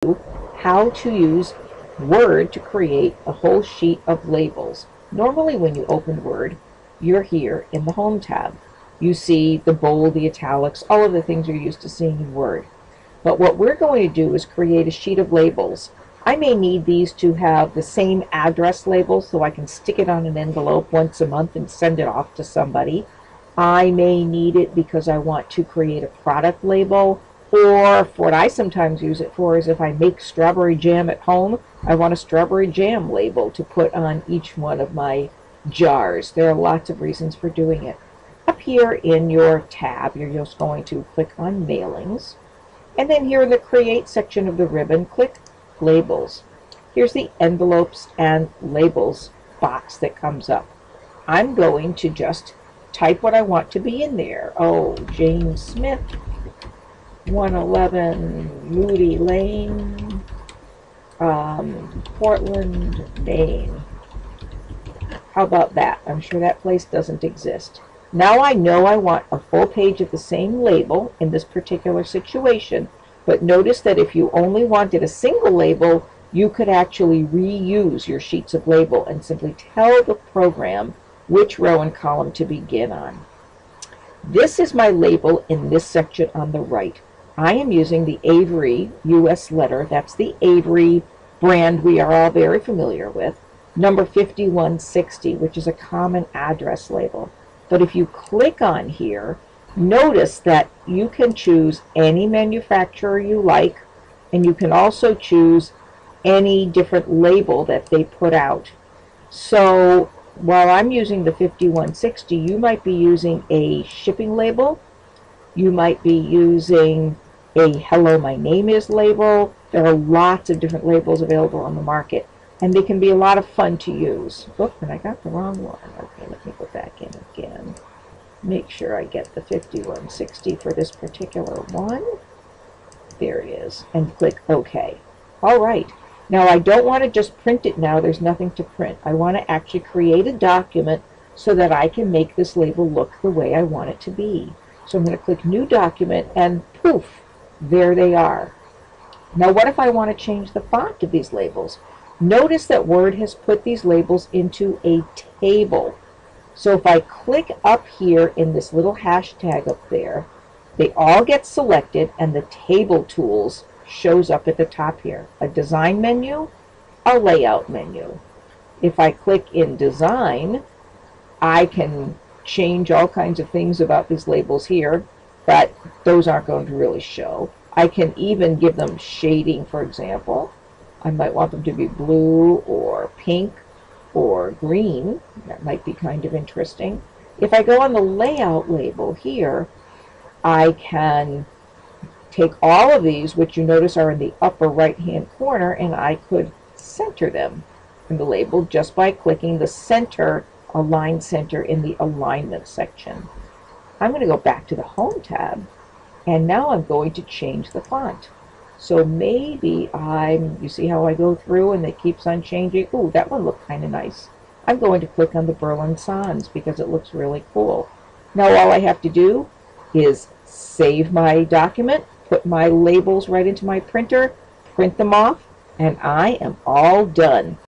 how to use Word to create a whole sheet of labels. Normally when you open Word, you're here in the Home tab. You see the bold, the italics, all of the things you're used to seeing in Word. But what we're going to do is create a sheet of labels. I may need these to have the same address label so I can stick it on an envelope once a month and send it off to somebody. I may need it because I want to create a product label, or for what I sometimes use it for is if I make strawberry jam at home, I want a strawberry jam label to put on each one of my jars. There are lots of reasons for doing it. Up here in your tab, you're just going to click on Mailings. And then here in the Create section of the ribbon, click Labels. Here's the Envelopes and Labels box that comes up. I'm going to just type what I want to be in there. Oh, James Smith, 111 Moody Lane, Portland, Maine. How about that? I'm sure that place doesn't exist. Now I know I want a full page of the same label in this particular situation, but notice that if you only wanted a single label, you could actually reuse your sheets of label and simply tell the program which row and column to begin on. This is my label in this section on the right. I am using the Avery US letter. That's the Avery brand we are all very familiar with. Number 5160, which is a common address label. But if you click on here, notice that you can choose any manufacturer you like, and you can also choose any different label that they put out. So while I'm using the 5160, you might be using a shipping label. You might be using a Hello, My Name Is label. There are lots of different labels available on the market, and they can be a lot of fun to use. Oop, and I got the wrong one. Okay, let me go back in again. Make sure I get the 5160 for this particular one. There it is, and click OK. All right. Now I don't want to just print it now. There's nothing to print. I want to actually create a document so that I can make this label look the way I want it to be. So I'm going to click New Document, and poof, there they are. Now what if I want to change the font of these labels? Notice that Word has put these labels into a table. So if I click up here in this little hashtag up there, they all get selected and the Table Tools shows up at the top here. A Design menu, a Layout menu. If I click in Design, I can change all kinds of things about these labels here, but those aren't going to really show. I can even give them shading, for example. I might want them to be blue or pink or green. That might be kind of interesting. If I go on the Layout label here, I can take all of these, which you notice are in the upper right-hand corner, and I could center them in the label just by clicking the Center, Align Center in the Alignment section. I'm going to go back to the Home tab, and now I'm going to change the font. So maybe you see how I go through and it keeps on changing. Ooh, that one looked kind of nice. I'm going to click on the Berlin Sans because it looks really cool. Now all I have to do is save my document, put my labels right into my printer, print them off, and I am all done.